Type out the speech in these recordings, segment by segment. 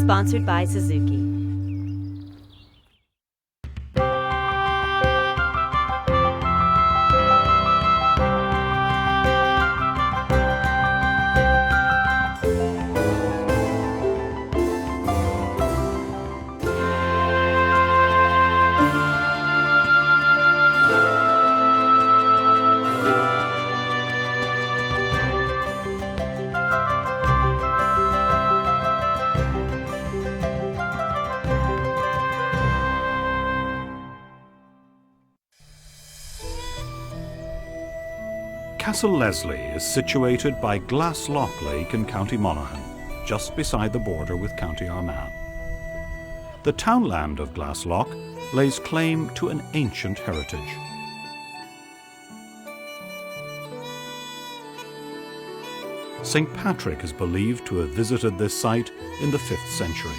Sponsored by Suzuki. Castle Leslie is situated by Glasslough Lake in County Monaghan, just beside the border with County Armagh. The townland of Glasslough lays claim to an ancient heritage. St. Patrick is believed to have visited this site in the 5th century.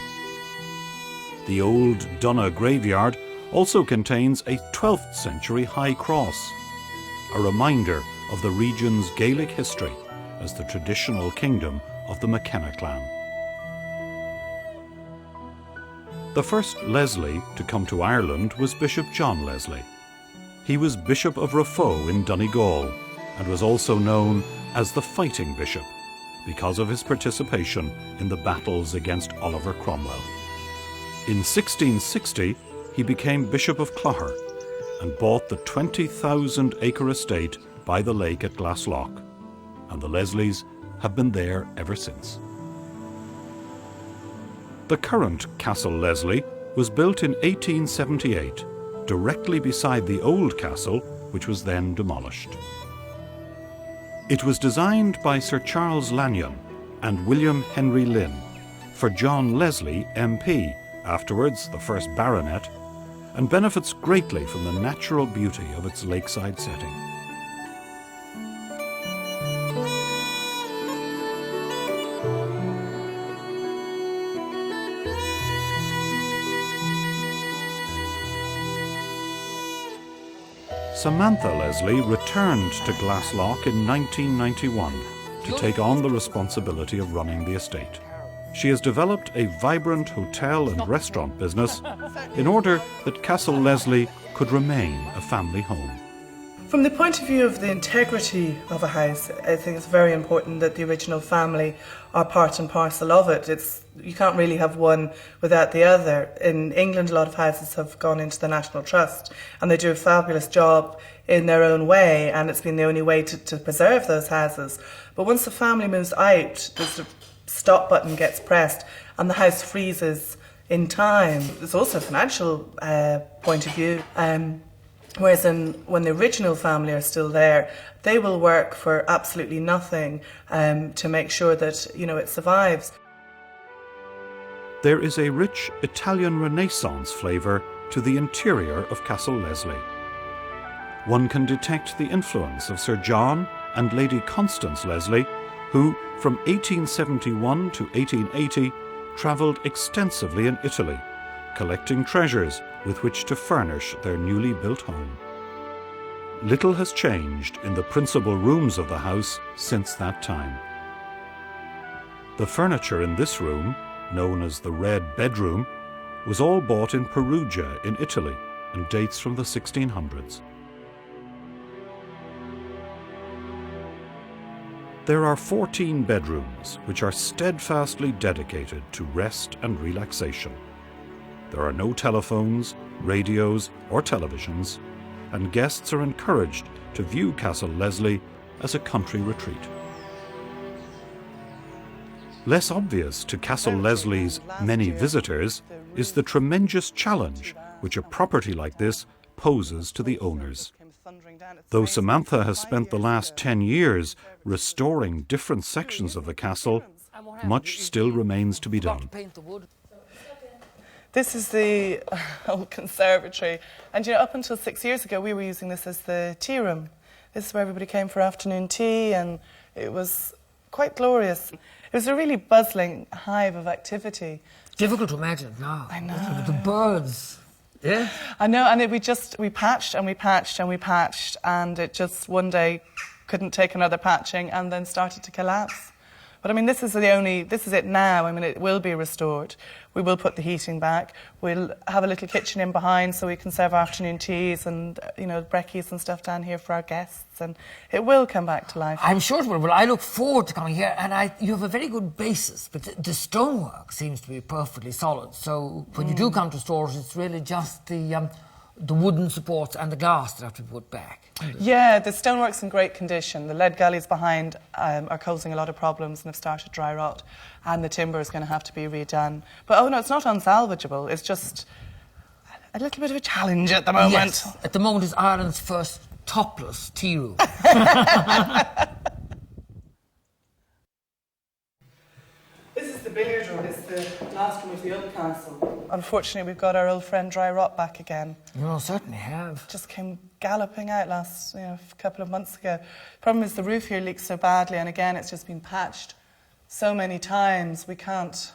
The old Dunna graveyard also contains a 12th century high cross, a reminder of the region's Gaelic history as the traditional kingdom of the McKenna clan. The first Leslie to come to Ireland was Bishop John Leslie. He was Bishop of Raphoe in Donegal and was also known as the Fighting Bishop because of his participation in the battles against Oliver Cromwell. In 1660, he became Bishop of Clogher and bought the 20,000-acre estate by the lake at Glasslough, and the Leslies have been there ever since. The current Castle Leslie was built in 1878, directly beside the old castle, which was then demolished. It was designed by Sir Charles Lanyon and William Henry Lynn for John Leslie, MP, afterwards the first baronet, and benefits greatly from the natural beauty of its lakeside setting. Samantha Leslie returned to Glasslough in 1991 to take on the responsibility of running the estate. She has developed a vibrant hotel and restaurant business in order that Castle Leslie could remain a family home. From the point of view of the integrity of a house, I think it's very important that the original family are part and parcel of it. You can't really have one without the other. In England, a lot of houses have gone into the National Trust and they do a fabulous job in their own way, and it's been the only way to preserve those houses. But once the family moves out, the stop button gets pressed and the house freezes in time. There's also a financial point of view. Whereas when the original family are still there, they will work for absolutely nothing to make sure that, it survives. There is a rich Italian Renaissance flavour to the interior of Castle Leslie. One can detect the influence of Sir John and Lady Constance Leslie, who, from 1871 to 1880, travelled extensively in Italy, collecting treasures with which to furnish their newly built home. Little has changed in the principal rooms of the house since that time. The furniture in this room, known as the Red Bedroom, was all bought in Perugia in Italy and dates from the 1600s. There are 14 bedrooms which are steadfastly dedicated to rest and relaxation. There are no telephones, radios or televisions, and guests are encouraged to view Castle Leslie as a country retreat. Less obvious to Castle Leslie's many visitors is the tremendous challenge which a property like this poses to the owners. Though Samantha has spent the last 10 years restoring different sections of the castle, much still remains to be done. This is the old conservatory, and up until 6 years ago we were using this as the tea room. This is where everybody came for afternoon tea, and it was quite glorious. It was a really bustling hive of activity. Difficult to imagine now. I know. With the birds. Yeah? I know, and we patched and we patched and we patched, and it just one day couldn't take another patching and then started to collapse. But I mean, this is it now. I mean, it will be restored. We will put the heating back. We'll have a little kitchen in behind so we can serve afternoon teas and, brekkies and stuff down here for our guests. And it will come back to life. I'm sure it will. Well, I look forward to coming here, and you have a very good basis, but the stonework seems to be perfectly solid. So when you do come to stores, it's really just the wooden supports and the glass that have to be put back. Yeah, the stonework's in great condition. The lead gullies behind are causing a lot of problems and have started dry rot, and the timber is going to have to be redone. But no, it's not unsalvageable. It's just a little bit of a challenge at the moment. Yes, at the moment it's Ireland's first topless tea room. This is the billiard room. It's the last room of the old castle. Unfortunately, we've got our old friend dry rot back again. You certainly have. Just came galloping out last, a couple of months ago. Problem is the roof here leaks so badly, and again, it's just been patched so many times. We can't,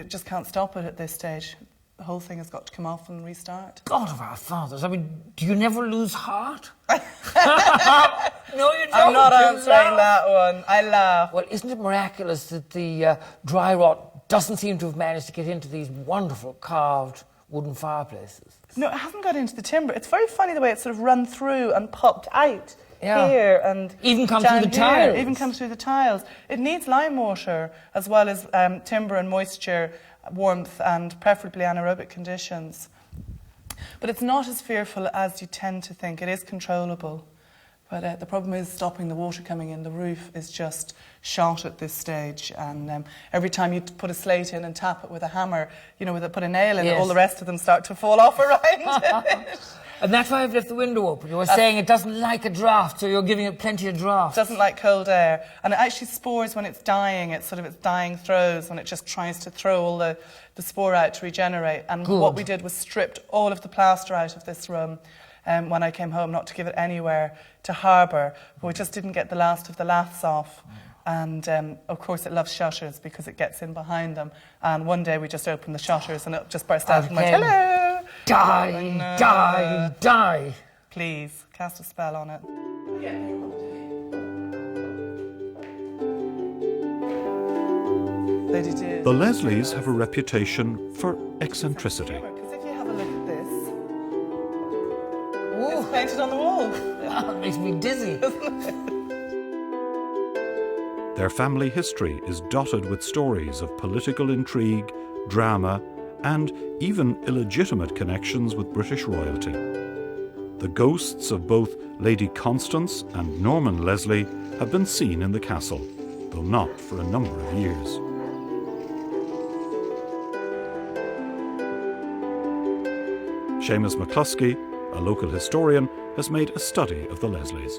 just can't stop it at this stage. The whole thing has got to come off and restart. God of our fathers, I mean, do you never lose heart? No, you don't. I'm not answering that one. I laugh. Well, isn't it miraculous that the dry rot doesn't seem to have managed to get into these wonderful carved wooden fireplaces? No, it hasn't got into the timber. It's very funny the way it's sort of run through and popped out here and even come through the tiles. Even comes through the tiles. It needs lime water as well as timber and moisture, warmth and preferably anaerobic conditions. But it's not as fearful as you tend to think. It is controllable. But the problem is stopping the water coming in. The roof is just shot at this stage, and every time you put a slate in and tap it with a hammer, put a nail in it, all the rest of them start to fall off around it. And that's why I've left the window open. You were saying it doesn't like a draft, so you're giving it plenty of draft. It doesn't like cold air. And it actually spores when it's dying. It's sort of its dying throes when it just tries to throw all the spore out to regenerate. And what we did was stripped all of the plaster out of this room when I came home, not to give it anywhere to harbour. But we just didn't get the last of the laths off. And, of course, it loves shutters because it gets in behind them. And one day we just opened the shutters and it just burst out and went, hello! Die, die, die. Please, cast a spell on it. The Leslies have a reputation for eccentricity. Because if you have a look at this, it's painted on the wall. It makes me dizzy. Their family history is dotted with stories of political intrigue, drama, and even illegitimate connections with British royalty. The ghosts of both Lady Constance and Norman Leslie have been seen in the castle, though not for a number of years. Seamus McCluskey, a local historian, has made a study of the Leslies.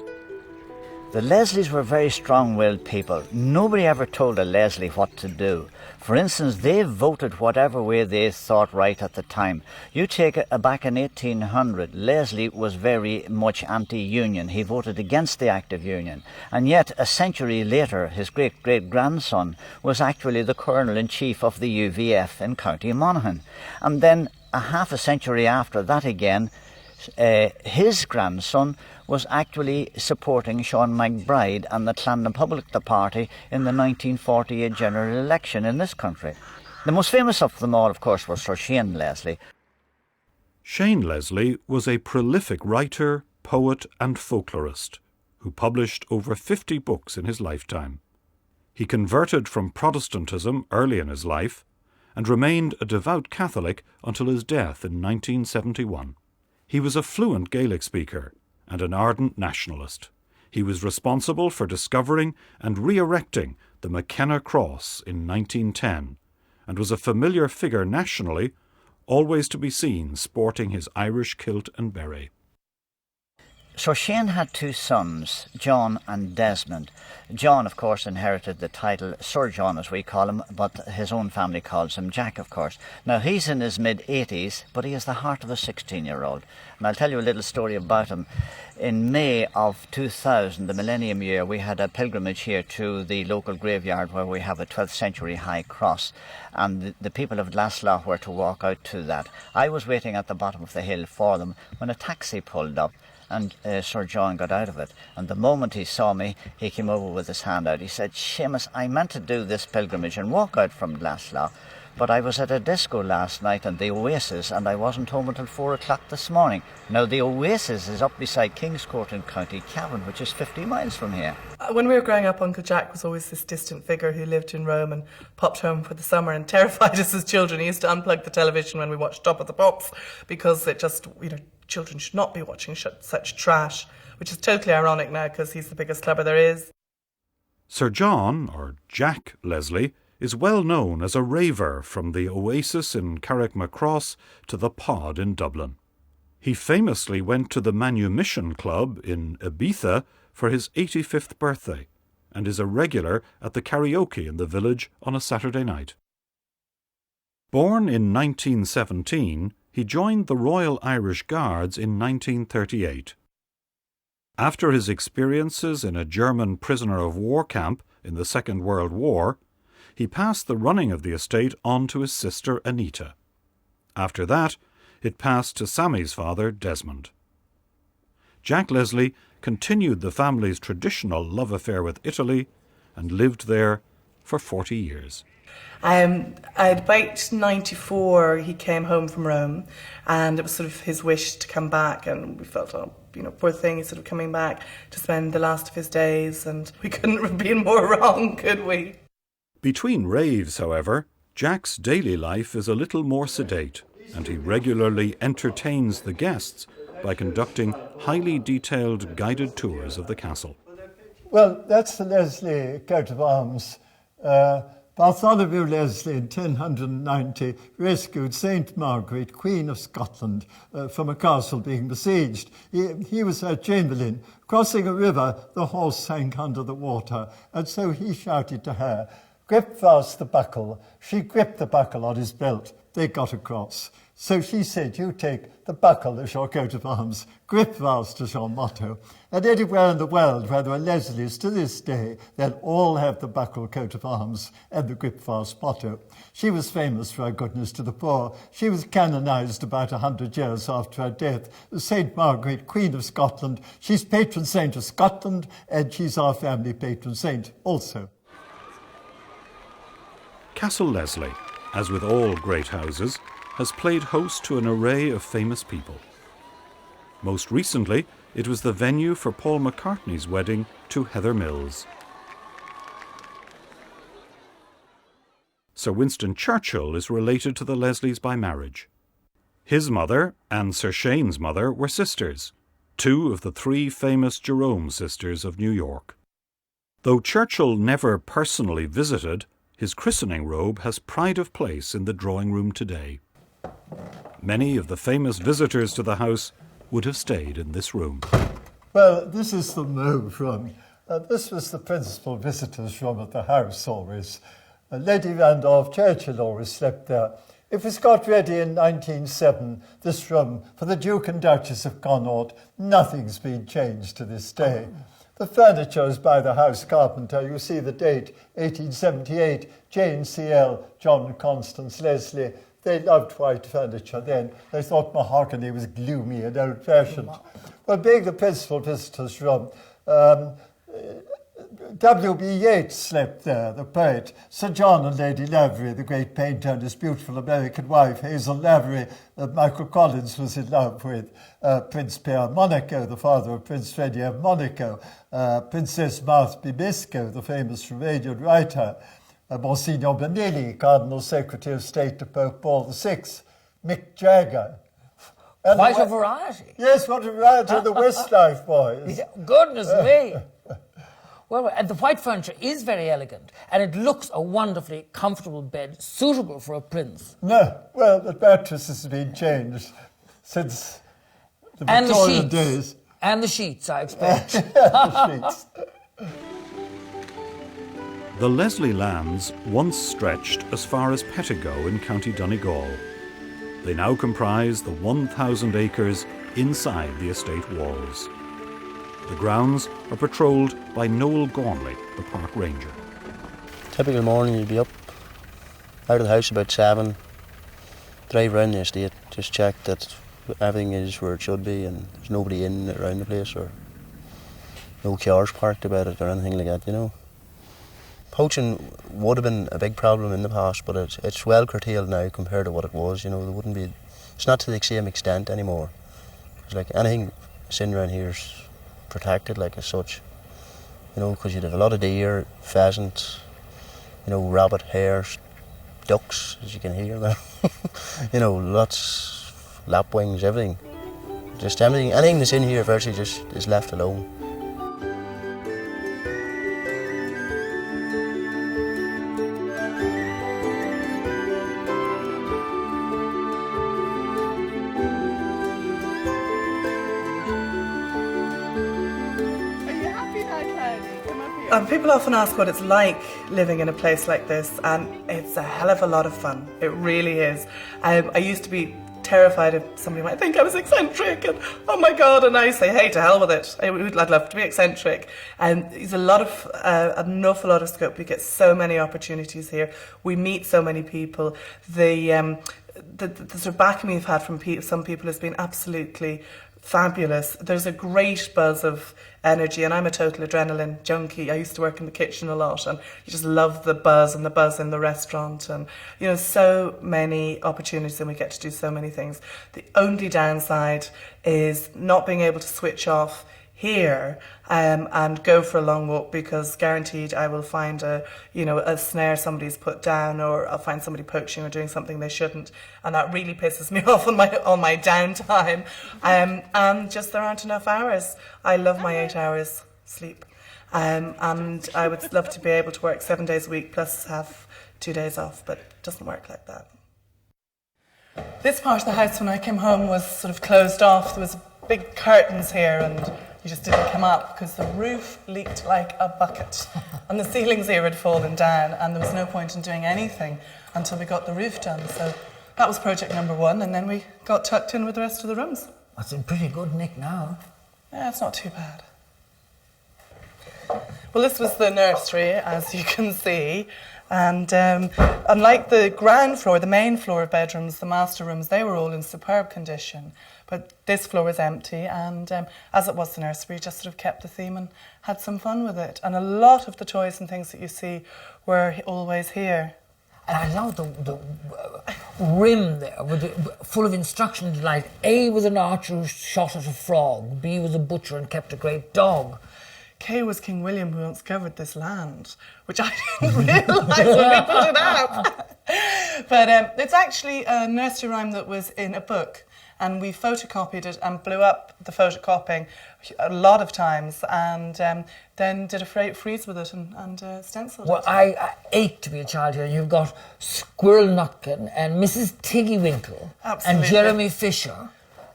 The Leslies were very strong-willed people. Nobody ever told a Leslie what to do. For instance, they voted whatever way they thought right at the time. You take it back in 1800, Leslie was very much anti-union. He voted against the Act of Union. And yet, a century later, his great-great-grandson was actually the Colonel-in-Chief of the UVF in County Monaghan. And then, a half a century after that again, his grandson was actually supporting Sean McBride and the Clan Public Party in the 1948 general election in this country. The most famous of them all, of course, was Sir Shane Leslie. Shane Leslie was a prolific writer, poet and folklorist who published over 50 books in his lifetime. He converted from Protestantism early in his life and remained a devout Catholic until his death in 1971. He was a fluent Gaelic speaker and an ardent nationalist. He was responsible for discovering and re-erecting the McKenna Cross in 1910 and was a familiar figure nationally, always to be seen sporting his Irish kilt and beret. So Shane had two sons, John and Desmond. John, of course, inherited the title Sir John, as we call him, but his own family calls him Jack, of course. Now, he's in his mid-80s, but he has the heart of a 16-year-old. And I'll tell you a little story about him. In May of 2000, the millennium year, we had a pilgrimage here to the local graveyard where we have a 12th century high cross. And the people of Glasgow were to walk out to that. I was waiting at the bottom of the hill for them when a taxi pulled up. and Sir John got out of it. And the moment he saw me, he came over with his hand out. He said, "Seamus, I meant to do this pilgrimage and walk out from Lasla, but I was at a disco last night in the Oasis and I wasn't home until 4 o'clock this morning." Now, the Oasis is up beside Kingscourt in County Cavan, which is 50 miles from here. When we were growing up, Uncle Jack was always this distant figure who lived in Rome and popped home for the summer and terrified us as children. He used to unplug the television when we watched Top of the Pops because it just, children should not be watching such trash, which is totally ironic now because he's the biggest clubber there is. Sir John, or Jack Leslie, is well known as a raver from the Oasis in Carrickmacross to the Pod in Dublin. He famously went to the Manumission Club in Ibiza for his 85th birthday and is a regular at the karaoke in the village on a Saturday night. Born in 1917, he joined the Royal Irish Guards in 1938. After his experiences in a German prisoner of war camp in the Second World War, he passed the running of the estate on to his sister Anita. After that, it passed to Sammy's father, Desmond. Jack Leslie continued the family's traditional love affair with Italy and lived there for 40 years. At about 94, he came home from Rome, and it was sort of his wish to come back, and we felt, poor thing, he's sort of coming back to spend the last of his days, and we couldn't have been more wrong, could we? Between raves, however, Jack's daily life is a little more sedate, and he regularly entertains the guests by conducting highly detailed guided tours of the castle. Well, that's the Leslie coat of arms. Bartholomew Leslie in 1090 rescued St. Margaret, Queen of Scotland, from a castle being besieged. He was her chamberlain. Crossing a river, the horse sank under the water, and so he shouted to her, "Grip fast the buckle." She gripped the buckle on his belt. They got across. So she said, "You take the buckle as your coat of arms, grip fast as your motto." And anywhere in the world where there are Leslies to this day, they'll all have the buckle coat of arms and the grip fast motto. She was famous for her goodness to the poor. She was canonised about 100 years after her death. St. Margaret, Queen of Scotland. She's patron saint of Scotland, and she's our family patron saint also. Castle Leslie, as with all great houses, has played host to an array of famous people. Most recently, it was the venue for Paul McCartney's wedding to Heather Mills. Sir Winston Churchill is related to the Leslies by marriage. His mother and Sir Shane's mother were sisters, two of the three famous Jerome sisters of New York. Though Churchill never personally visited, his christening robe has pride of place in the drawing room today. Many of the famous visitors to the house would have stayed in this room. Well, this is the move room. This was the principal visitors' room at the house always. Lady Randolph Churchill always slept there. It was got ready in 1907, this room, for the Duke and Duchess of Connaught. Nothing's been changed to this day. The furniture is by the house carpenter. You see the date, 1878, Jane C.L., John Constance Leslie. They loved white furniture then. They thought mahogany was gloomy and old-fashioned. Well, being the principal visitors' room, W.B. Yeats slept there, the poet. Sir John and Lady Lavery, the great painter, and his beautiful American wife, Hazel Lavery, Michael Collins was in love with. Prince Pierre Monaco, the father of Prince Freddie of Monaco. Princess Marthe Bibesco, the famous Romanian writer. Monsignor Benelli, Cardinal Secretary of State to Pope Paul VI. Mick Jagger. And Quite a variety. Yes, what a variety of the Westlife boys. Goodness me. Well, and the white furniture is very elegant, and it looks a wonderfully comfortable bed, suitable for a prince. No, well, the mattress has been changed since the Victorian days. And the sheets, I expect. The sheets. The Leslie lands once stretched as far as Pettigo in County Donegal. They now comprise the 1,000 acres inside the estate walls. The grounds are patrolled by Noel Gormley, the park ranger. Typical morning, you'd be up out of the house about 7, drive around the estate, just check that Everything is where it should be, and there's nobody in around the place, or no cars parked about it or anything like that, you know. Poaching would have been a big problem in the past, but it's well curtailed now compared to what it was, you know. There wouldn't be, it's not to the same extent anymore. It's like anything sitting around here is protected, like as such, you know, because you'd have a lot of deer, pheasants, you know, rabbit, hares, ducks, as you can hear there. You know, lots, lapwings, everything. Just everything, anything that's in here virtually just is left alone. People often ask what it's like living in a place like this, and it's a hell of a lot of fun. It really is. I used to be terrified if somebody might think I was eccentric, and oh my god, and I say, hey, to hell with it. I'd love to be eccentric. And there's an awful lot of scope. We get so many opportunities here. We meet so many people. The sort of backing we've had from some people has been absolutely fabulous. There's a great buzz of energy, and I'm a total adrenaline junkie. I used to work in the kitchen a lot, and you just love the buzz and the buzz in the restaurant, and you know, so many opportunities, and we get to do so many things. The only downside is not being able to switch off here and go for a long walk, because guaranteed I will find a snare somebody's put down, or I'll find somebody poaching or doing something they shouldn't, and that really pisses me off on my downtime. And just there aren't enough hours. I love my 8 hours sleep, and I would love to be able to work 7 days a week plus have 2 days off, but it doesn't work like that. This part of the house when I came home was sort of closed off. There was big curtains here, and you just didn't come up because the roof leaked like a bucket and the ceilings here had fallen down, and there was no point in doing anything until we got the roof done. So that was project number one, and then we got tucked in with the rest of the rooms. That's in pretty good nick now. Yeah, it's not too bad. Well, this was the nursery, as you can see, and unlike the ground floor, the main floor of bedrooms, the master rooms, they were all in superb condition. But this floor was empty, and as it was the nursery, we just sort of kept the theme and had some fun with it. And a lot of the toys and things that you see were always here. And I love the rim there, full of instructions, like A was an archer who shot at a frog, B was a butcher and kept a great dog. K was King William who once covered this land, which I didn't realise when we put it up. But it's actually a nursery rhyme that was in a book, and we photocopied it and blew up the photocopying a lot of times, and then did a freeze with it and stenciled well, it. I ached to be a child here. You've got Squirrel Nutkin and Mrs. Tiggywinkle and Jeremy Fisher.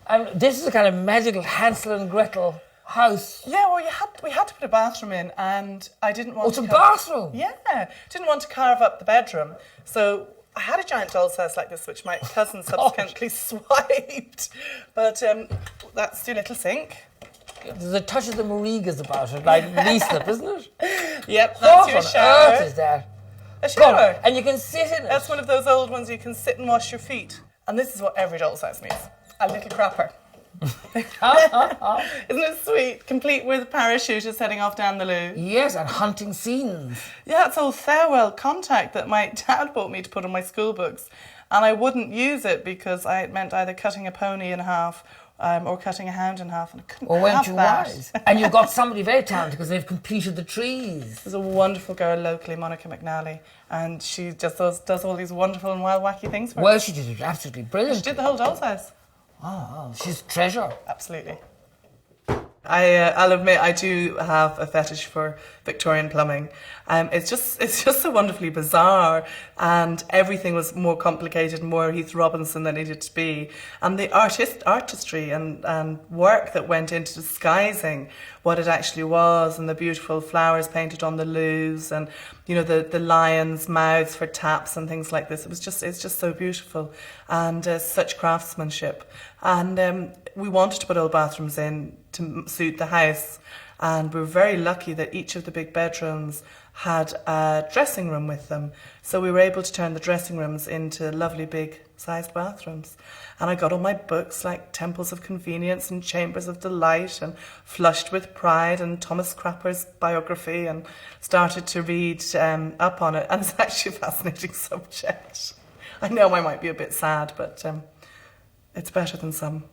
And this is a kind of magical Hansel and Gretel house. Yeah, well, we had to put a bathroom in, and I didn't want to... Oh, it's a bathroom? Yeah, didn't want to carve up the bedroom, so I had a giant doll's house like this, which my cousin subsequently swiped. But that's your little sink. There's a touch of the Marigas about it, like knee-slip, isn't it? Yep, that's your shower. What is that? A shower. And you can sit in it. That's one of those old ones you can sit and wash your feet. And this is what every doll's house needs. A little crapper. Isn't it sweet? Complete with parachuters heading off down the loo. Yes, and hunting scenes. Yeah, it's old farewell contact that my dad bought me to put on my school books, and I wouldn't use it because it meant either cutting a pony in half or cutting a hound in half, and I couldn't have that. Wise? And you've got somebody very talented because they've completed the trees. There's a wonderful girl locally, Monica McNally, and she just does all these wonderful and wild, wacky things for us. Well, she did it absolutely brilliant. She did the whole doll's house. Oh, she's a treasure. Absolutely. I'll admit I do have a fetish for Victorian plumbing. It's just so wonderfully bizarre, and everything was more complicated, more Heath Robinson than it needed to be. And the artistry and work that went into disguising what it actually was, and the beautiful flowers painted on the loos, and you know the lions' mouths for taps and things like this. It's just so beautiful, and such craftsmanship. And we wanted to put old bathrooms in to suit the house, And we were very lucky that each of the big bedrooms had a dressing room with them. So we were able to turn the dressing rooms into lovely big sized bathrooms. And I got all my books like Temples of Convenience and Chambers of Delight and Flushed with Pride and Thomas Crapper's biography, and started to read up on it. And it's actually a fascinating subject. I know I might be a bit sad, but it's better than some.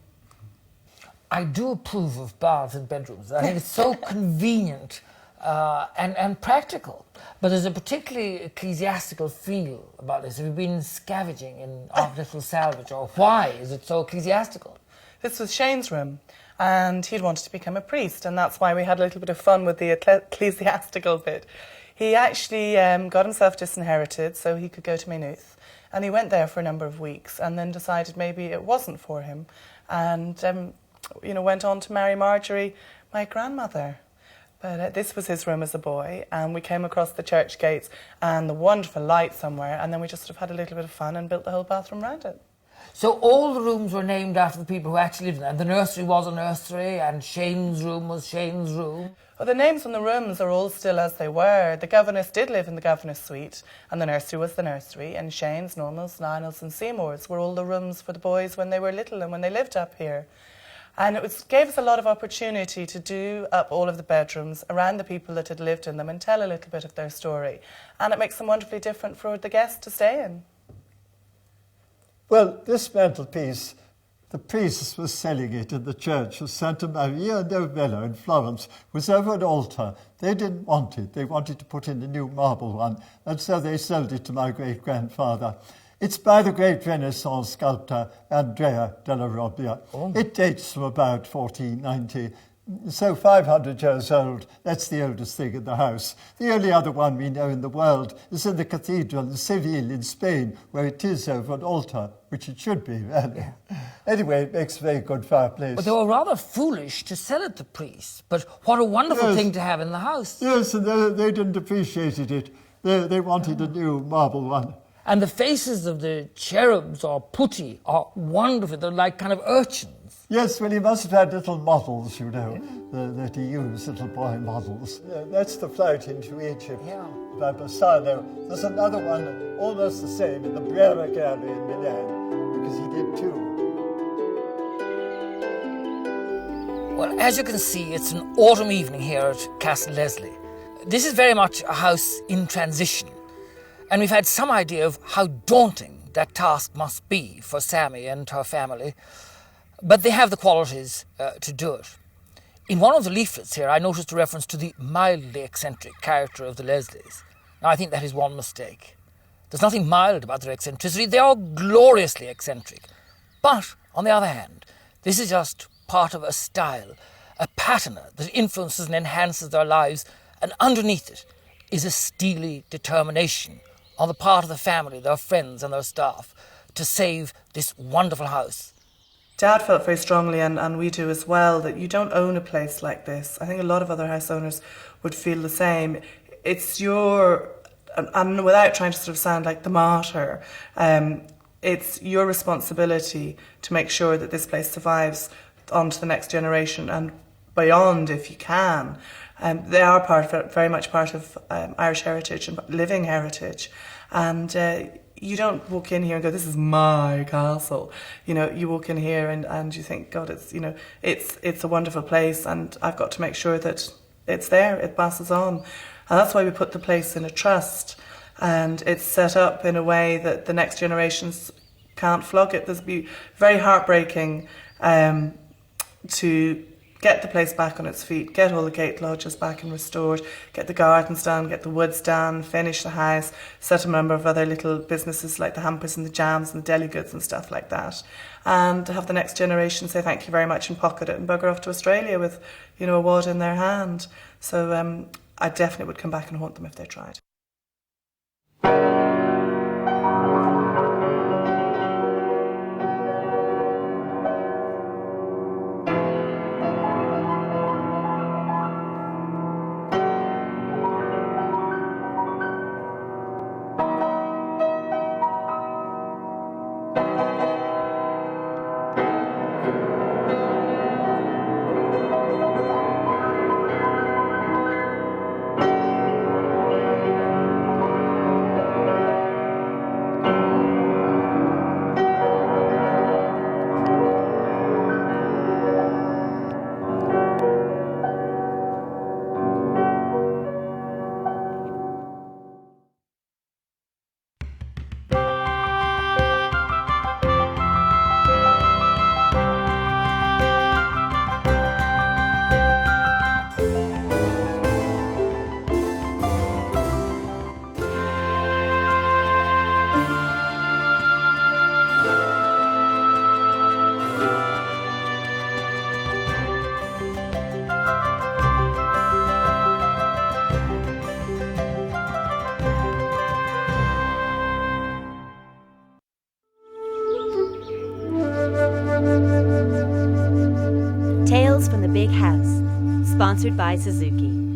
I do approve of baths and bedrooms. I think it's so convenient and practical. But there's a particularly ecclesiastical feel about this. Have you been scavenging in architectural salvage, or why is it so ecclesiastical? This was Shane's room, and he'd wanted to become a priest, and that's why we had a little bit of fun with the ecclesiastical bit. He actually got himself disinherited so he could go to Maynooth, and he went there for a number of weeks and then decided maybe it wasn't for him, and went on to marry Marjorie, my grandmother. But this was his room as a boy, and we came across the church gates and the wonderful light somewhere, and then we just sort of had a little bit of fun and built the whole bathroom around it. So all the rooms were named after the people who actually lived in them. The nursery was a nursery, and Shane's room was Shane's room. Well, the names on the rooms are all still as they were. The governess did live in the governess suite, and the nursery was the nursery, and Shane's, Normal's, Lionel's and Seymour's were all the rooms for the boys when they were little and when they lived up here. And it gave us a lot of opportunity to do up all of the bedrooms around the people that had lived in them and tell a little bit of their story. And it makes them wonderfully different for the guests to stay in. Well, this mantelpiece, the priest was selling it in the church of Santa Maria Novella in Florence. It was over an altar. They didn't want it. They wanted to put in a new marble one, and so they sold it to my great-grandfather. It's by the great Renaissance sculptor Andrea della Robbia. Oh. It dates from about 1490, so 500 years old. That's the oldest thing in the house. The only other one we know in the world is in the cathedral in Seville in Spain, where it is over an altar, which it should be, really. Yeah. Anyway, it makes a very good fireplace. But they were rather foolish to sell it to priests. But what a wonderful thing to have in the house. Yes, and they didn't appreciate it. They wanted a new marble one. And the faces of the cherubs or putti are wonderful. They're like kind of urchins. Yes, well, he must have had little models, that he used, little boy models. That's the flight into Egypt by Bassano. There's another one almost the same in the Brera Gallery in Milan, because he did too. Well, as you can see, it's an autumn evening here at Castle Leslie. This is very much a house in transition. And we've had some idea of how daunting that task must be for Sammy and her family, but they have the qualities to do it. In one of the leaflets here, I noticed a reference to the mildly eccentric character of the Leslies. Now, I think that is one mistake. There's nothing mild about their eccentricity. They are gloriously eccentric. But, on the other hand, this is just part of a style, a pattern that influences and enhances their lives, and underneath it is a steely determination on the part of the family, their friends and their staff, to save this wonderful house. Dad felt very strongly, and we do as well, that you don't own a place like this. I think a lot of other house owners would feel the same. It's your, and without trying to sort of sound like the martyr, it's your responsibility to make sure that this place survives on to the next generation and beyond if you can. They are very much part of Irish heritage and living heritage. And you don't walk in here and go, this is my castle. You walk in here and you think, God, it's a wonderful place, and I've got to make sure that it's there, it passes on. And that's why we put the place in a trust. And it's set up in a way that the next generations can't flog it. There's be very heartbreaking to get the place back on its feet, get all the gate lodges back and restored, get the gardens done, get the woods done, finish the house, set a number of other little businesses like the hampers and the jams and the deli goods and stuff like that, and have the next generation say thank you very much and pocket it and bugger off to Australia with, a wad in their hand. So I definitely would come back and haunt them if they tried. House, sponsored by Suzuki.